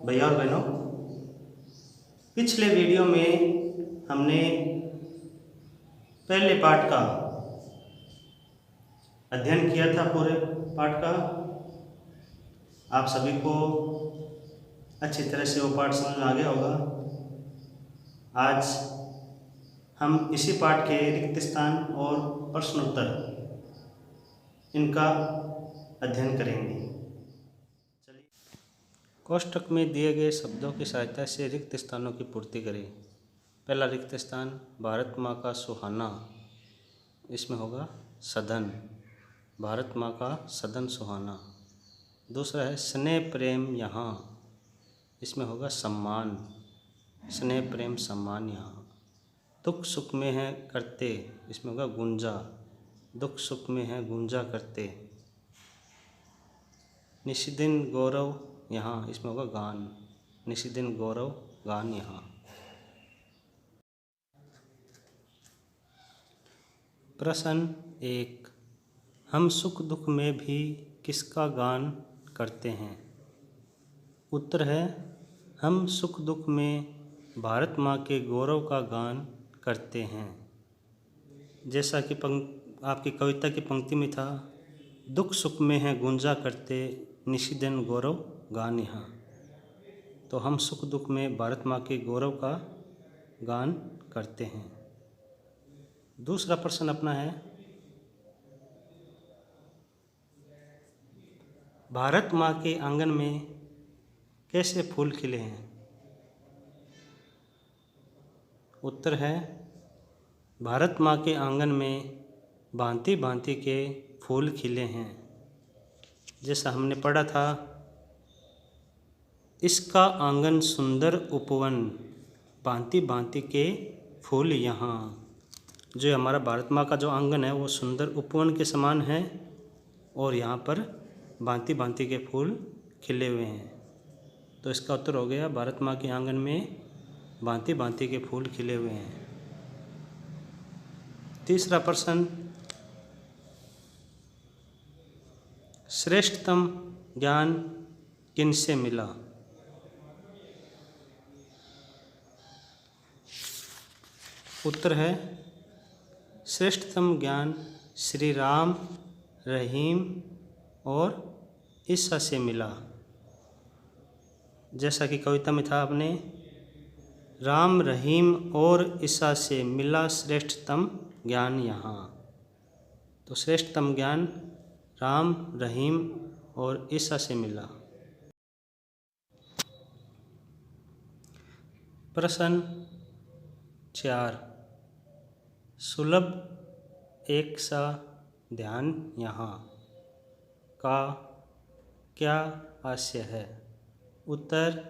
भैया और बहनों, पिछले वीडियो में हमने पहले पाठ का अध्ययन किया था। पूरे पाठ का आप सभी को अच्छी तरह से वो पाठ समझ में आ गया होगा। आज हम इसी पाठ के रिक्त स्थान और प्रश्नोत्तर इनका अध्ययन करेंगे। चलिए, कोष्ठक में दिए गए शब्दों की सहायता से रिक्त स्थानों की पूर्ति करें। पहला रिक्त स्थान भारत माँ का सुहाना, इसमें होगा सदन। भारत माँ का सदन सुहाना। दूसरा है स्नेह प्रेम यहाँ, इसमें होगा सम्मान। स्नेह प्रेम सम्मान यहाँ। दुख सुख में है करते, इसमें होगा गुंजा। दुख सुख में है गुंजा करते। निशिदिन गौरव यहाँ, इसमें होगा गान। निशिदिन गौरव गान यहाँ। प्रश्न 1, हम सुख दुख में भी किसका गान करते हैं? उत्तर है हम सुख दुख में भारत माँ के गौरव का गान करते हैं। जैसा कि आपकी कविता की पंक्ति में था, दुख सुख में है गुंजा करते, निशिदिन गौरव गान यहाँ। तो हम सुख दुख में भारत माँ के गौरव का गान करते हैं। दूसरा प्रश्न अपना है, भारत माँ के आंगन में कैसे फूल खिले हैं? उत्तर है भारत माँ के आंगन में भांति भांति के फूल खिले हैं। जैसा हमने पढ़ा था, इसका आंगन सुंदर उपवन, भांति भांति के फूल यहाँ। जो हमारा भारत माँ का जो आंगन है वो सुंदर उपवन के समान है और यहाँ पर भांति भांति के फूल खिले हुए हैं। तो इसका उत्तर हो गया भारत माँ के आंगन में भांति भांति के फूल खिले हुए हैं। तीसरा प्रश्न, श्रेष्ठतम ज्ञान किनसे मिला? उत्तर है श्रेष्ठतम ज्ञान श्री राम, रहीम और ईसा से मिला। जैसा कि कविता में था अपने, राम रहीम और ईसा से मिला श्रेष्ठतम ज्ञान यहाँ। तो श्रेष्ठतम ज्ञान राम, रहीम और ईसा से मिला। प्रश्न 4, सुलभ एक सा ध्यान यहाँ का क्या आशय है? उत्तर,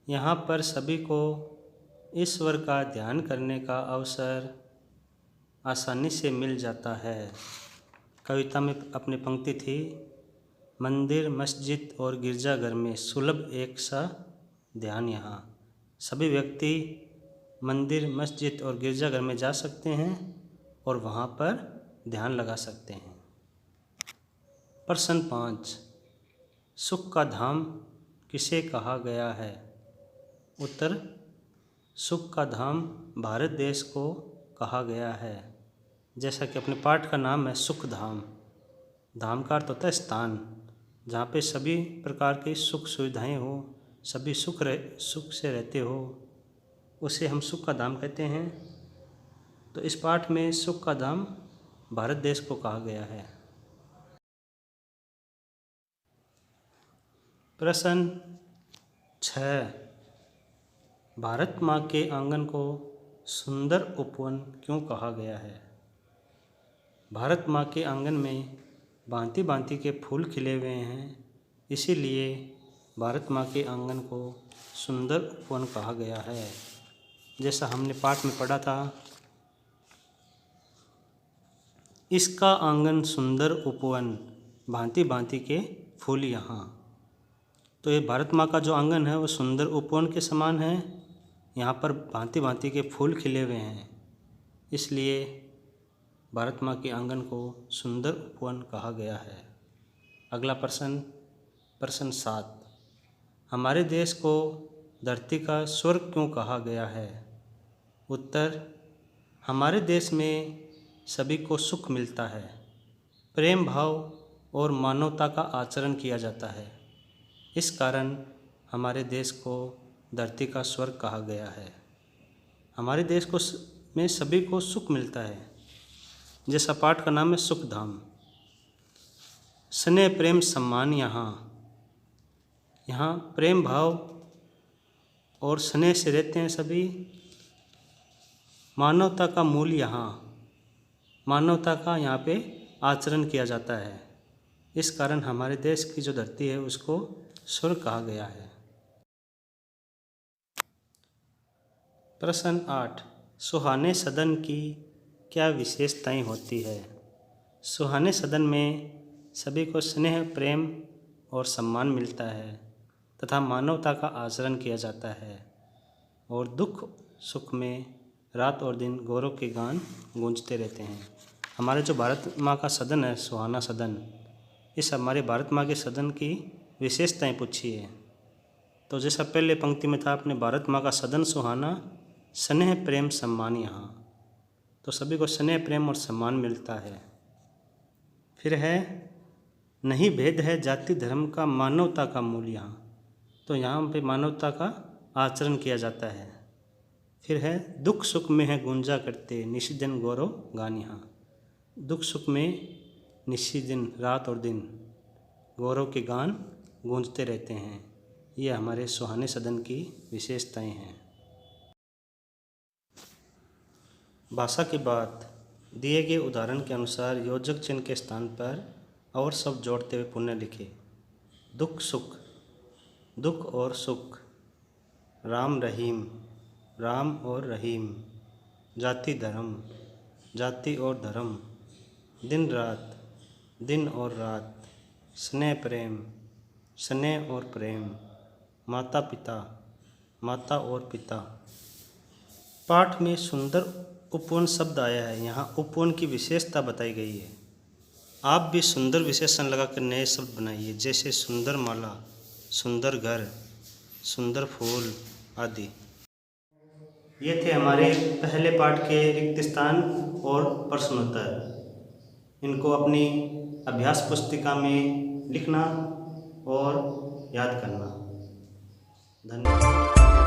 यहाँ पर सभी को ईश्वर का ध्यान करने का अवसर आसानी से मिल जाता है। कविता में अपनी पंक्ति थी, मंदिर मस्जिद और गिरजाघर में सुलभ एक सा ध्यान यहाँ। सभी व्यक्ति मंदिर मस्जिद और गिरजाघर में जा सकते हैं और वहाँ पर ध्यान लगा सकते हैं। प्रश्न 5, सुख का धाम किसे कहा गया है? उत्तर, सुख का धाम भारत देश को कहा गया है। जैसा कि अपने पाठ का नाम है सुख धाम। धाम का अर्थ होता है स्थान, जहाँ पे सभी प्रकार की सुख सुविधाएं हो, सभी सुख से रहते हो, उसे हम सुख का धाम कहते हैं। तो इस पाठ में सुख का धाम भारत देश को कहा गया है। प्रश्न 6, भारत माँ के आंगन को सुंदर उपवन क्यों कहा गया है? भारत माँ के आंगन में भांति भांति के फूल खिले हुए हैं, इसीलिए भारत माँ के आंगन को सुंदर उपवन कहा गया है। जैसा हमने पाठ में पढ़ा था, इसका आंगन सुंदर उपवन, भांति भांति के फूल यहाँ। तो ये भारत माँ का जो आंगन है वो सुंदर उपवन के समान है। यहाँ पर भांति भांति के फूल खिले हुए हैं, इसलिए भारत माँ के आंगन को सुंदर उपवन कहा गया है। अगला प्रश्न, प्रश्न 7, हमारे देश को धरती का स्वर्ग क्यों कहा गया है? उत्तर, हमारे देश में सभी को सुख मिलता है, प्रेम भाव और मानवता का आचरण किया जाता है। इस कारण हमारे देश को धरती का स्वर्ग कहा गया है। हमारे देश को में सभी को सुख मिलता है। जैसा पाठ का नाम है सुख धाम। स्नेह प्रेम सम्मान यहाँ प्रेम भाव और स्नेह से रहते हैं सभी। मानवता का मूल मानवता का यहाँ पे आचरण किया जाता है। इस कारण हमारे देश की जो धरती है उसको स्वर्ग कहा गया है। प्रश्न 8, सुहाने सदन की क्या विशेषताएं होती है? सुहाने सदन में सभी को स्नेह प्रेम और सम्मान मिलता है तथा मानवता का आचरण किया जाता है और दुख सुख में रात और दिन गौरव के गान गूंजते रहते हैं। हमारे जो भारत माँ का सदन है, सुहाना सदन, इस हमारे भारत माँ के सदन की विशेषताएं पूछी है। तो जैसा पहले पंक्ति में था अपने भारत माँ का सदन सुहाना, स्नेह प्रेम सम्मान यहाँ, तो सभी को स्नेह प्रेम और सम्मान मिलता है। फिर है नहीं भेद है जाति धर्म का मानवता का मूल यहाँ, तो यहाँ पे मानवता का आचरण किया जाता है। फिर है दुख सुख में है गुंजा करते निशिदिन गौरव गान यहाँ, दुख सुख में निशिदिन रात और दिन गौरव के गान गूंजते रहते हैं। ये हमारे सुहाने सदन की विशेषताएं हैं। भाषा की बात, दिए गए उदाहरण के अनुसार योजक चिन्ह के स्थान पर और शब्द जोड़ते हुए पुनः लिखे। दुख सुख, दुख और सुख, राम रहीम, राम और रहीम, जाति धर्म, जाति और धर्म, दिन रात, दिन और रात, स्नेह प्रेम, स्नेह और प्रेम, माता पिता, माता और पिता। पाठ में सुंदर उपवन शब्द आया है, यहाँ उपवन की विशेषता बताई गई है। आप भी सुंदर विशेषण लगाकर नए शब्द बनाइए, जैसे सुंदर माला, सुंदर घर, सुंदर फूल आदि। ये थे हमारे पहले पाठ के रिक्त स्थान और प्रश्नोत्तर। इनको अपनी अभ्यास पुस्तिका में लिखना और याद करना। धन्यवाद।